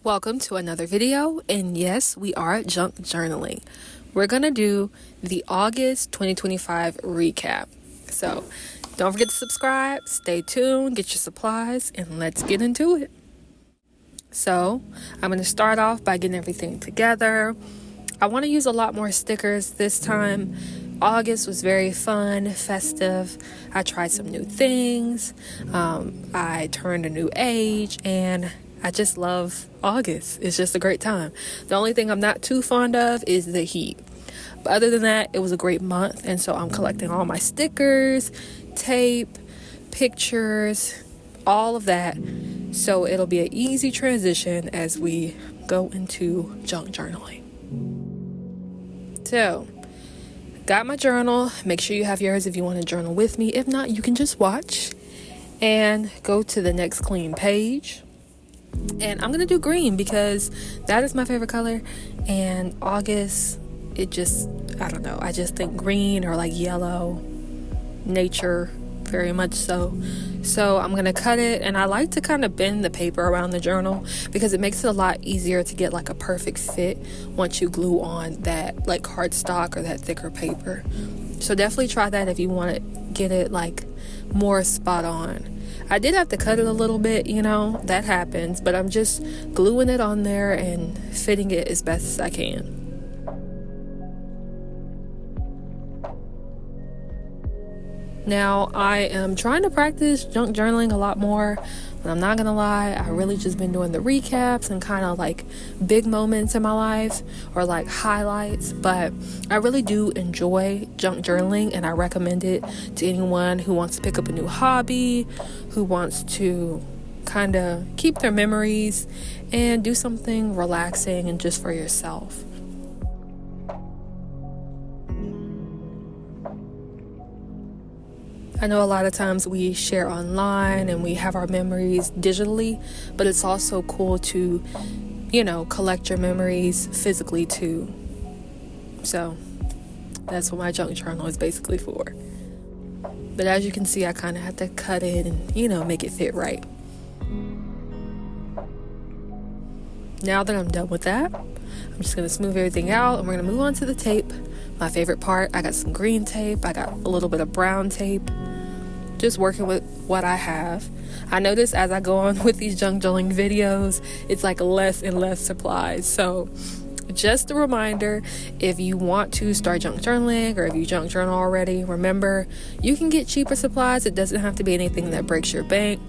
Welcome to another video, and yes, we are junk journaling. We're gonna do the August 2025 recap. So don't forget to subscribe, stay tuned, get your supplies, and let's get into it. So I'm gonna start off by getting everything together. I want to use a lot more stickers this time. August was very fun, festive. I tried some new things. I turned a new age, and I just love August. It's just a great time. The only thing I'm not too fond of is the heat. But other than that, it was a great month. And so I'm collecting all my stickers, tape, pictures, all of that. So it'll be an easy transition as we go into junk journaling. So, got my journal. Make sure you have yours if you want to journal with me. If not, you can just watch and go to the next clean page. And I'm going to do green because that is my favorite color. And August, I just think green or like yellow, nature, very much so. So I'm going to cut it, and I like to kind of bend the paper around the journal because it makes it a lot easier to get like a perfect fit once you glue on that like cardstock or that thicker paper. So definitely try that if you want to get it like more spot on. I did have to cut it a little bit, that happens, but I'm just gluing it on there and fitting it as best as I can. Now, I am trying to practice junk journaling a lot more, but I'm not gonna lie, I really just been doing the recaps and kind of like big moments in my life or like highlights, but I really do enjoy junk journaling, and I recommend it to anyone who wants to pick up a new hobby, who wants to kind of keep their memories and do something relaxing and just for yourself. I know a lot of times we share online and we have our memories digitally, but it's also cool to, collect your memories physically too. So that's what my junk journal is basically for. But as you can see, I kind of had to cut it and, make it fit right. Now that I'm done with that, I'm just going to smooth everything out, and we're going to move on to the tape. My favorite part, I got some green tape, I got a little bit of brown tape. Just working with what I have. I notice as I go on with these junk journaling videos, it's like less and less supplies. So just a reminder, if you want to start junk journaling or if you junk journal already, remember you can get cheaper supplies. It doesn't have to be anything that breaks your bank.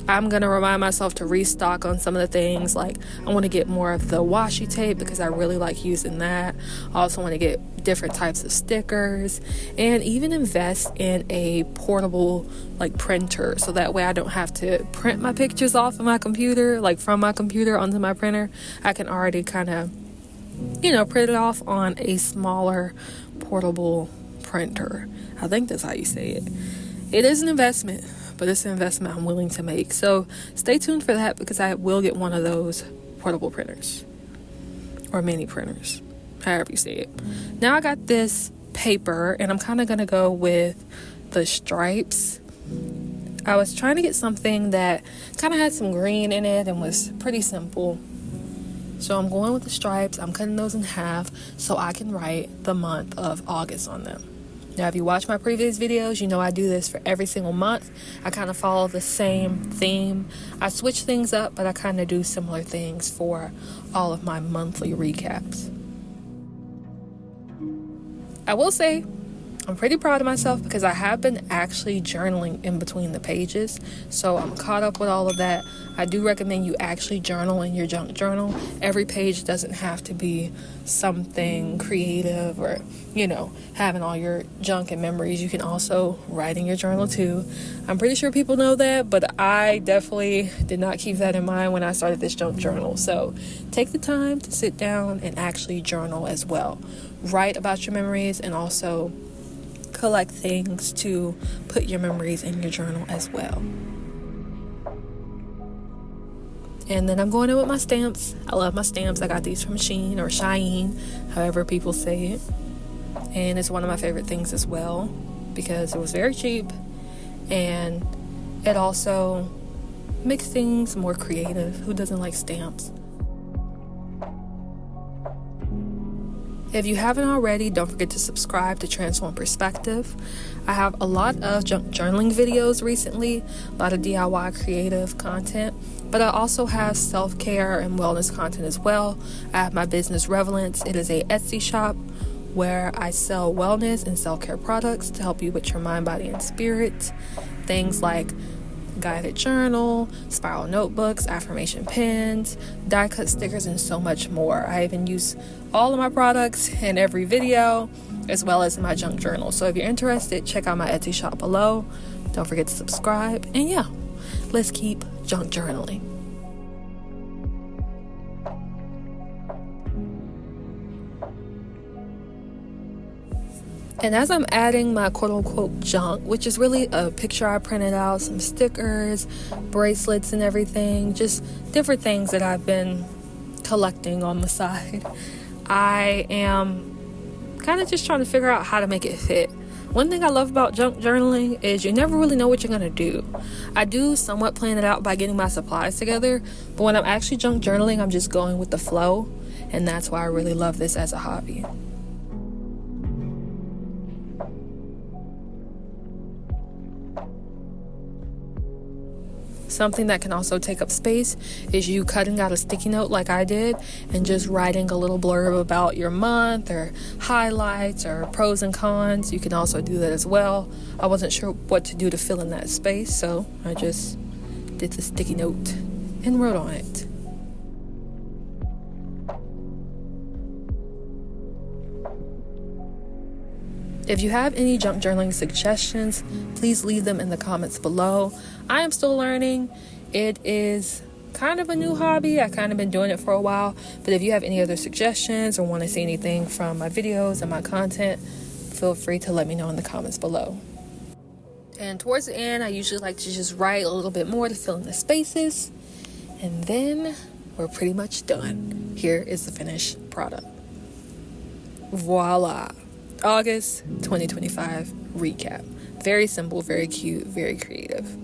I'm going to remind myself to restock on some of the things. Like I want to get more of the washi tape because I really like using that. I also want to get different types of stickers and even invest in a portable like printer, so that way I don't have to print my pictures off of my computer, like from my computer onto my printer. I can already kind of print it off on a smaller portable printer. I think that's how you say it. It is an investment, but it's an investment I'm willing to make. So stay tuned for that because I will get one of those portable printers or mini printers, however you say it. Now I got this paper, and I'm kind of going to go with the stripes. I was trying to get something that kind of had some green in it and was pretty simple. So I'm going with the stripes. I'm cutting those in half so I can write the month of August on them. Now, if you watch my previous videos, you know I do this for every single month. I kind of follow the same theme. I switch things up, but I kind of do similar things for all of my monthly recaps. I will say I'm pretty proud of myself because I have been actually journaling in between the pages. So I'm caught up with all of that. I do recommend you actually journal in your junk journal. Every page doesn't have to be something creative or, having all your junk and memories. You can also write in your journal too. I'm pretty sure people know that, but I definitely did not keep that in mind when I started this junk journal. So take the time to sit down and actually journal as well. Write about your memories and also collect things to put your memories in your journal as well. And then I'm going in with my stamps. I love my stamps. I got these from Shein or Shine, however people say it. And it's one of my favorite things as well because it was very cheap and it also makes things more creative. Who doesn't like stamps? If you haven't already, don't forget to subscribe to Transform Perspective. I have a lot of junk journaling videos recently, a lot of DIY creative content, but I also have self-care and wellness content as well. I have my business Relevance. It is a Etsy shop where I sell wellness and self-care products to help you with your mind, body, and spirit. Things like guided journal, spiral notebooks, affirmation pens, die cut stickers, and so much more. I even use all of my products in every video, as well as my junk journal. So if you're interested, check out my Etsy shop below. Don't forget to subscribe. And yeah, let's keep junk journaling. And as I'm adding my quote-unquote junk, which is really a picture I printed out, some stickers, bracelets and everything, just different things that I've been collecting on the side, I am kind of just trying to figure out how to make it fit. One thing I love about junk journaling is you never really know what you're going to do. I do somewhat plan it out by getting my supplies together, but when I'm actually junk journaling, I'm just going with the flow, and that's why I really love this as a hobby. Something that can also take up space is you cutting out a sticky note like I did and just writing a little blurb about your month or highlights or pros and cons. You can also do that as well. I wasn't sure what to do to fill in that space, so I just did the sticky note and wrote on it. If you have any junk journaling suggestions, please leave them in the comments below. I am still learning. It is kind of a new hobby. I've kind of been doing it for a while. But if you have any other suggestions or want to see anything from my videos and my content, feel free to let me know in the comments below. And towards the end, I usually like to just write a little bit more to fill in the spaces. And then we're pretty much done. Here is the finished product. Voila. August 2025 recap. Very simple, very cute, very creative.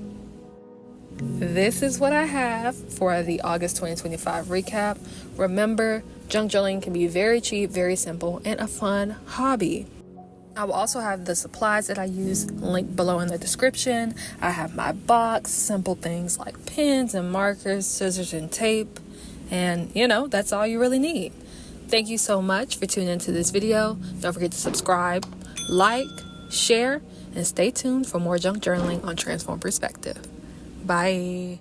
This is what I have for the August 2025 recap. Remember, junk journaling can be very cheap, very simple, and a fun hobby. I will also have the supplies that I use linked below in the description. I have my box, simple things like pens and markers, scissors and tape, and that's all you really need. Thank you so much for tuning into this video. Don't forget to subscribe, like, share, and stay tuned for more junk journaling on Transform Perspective. Bye.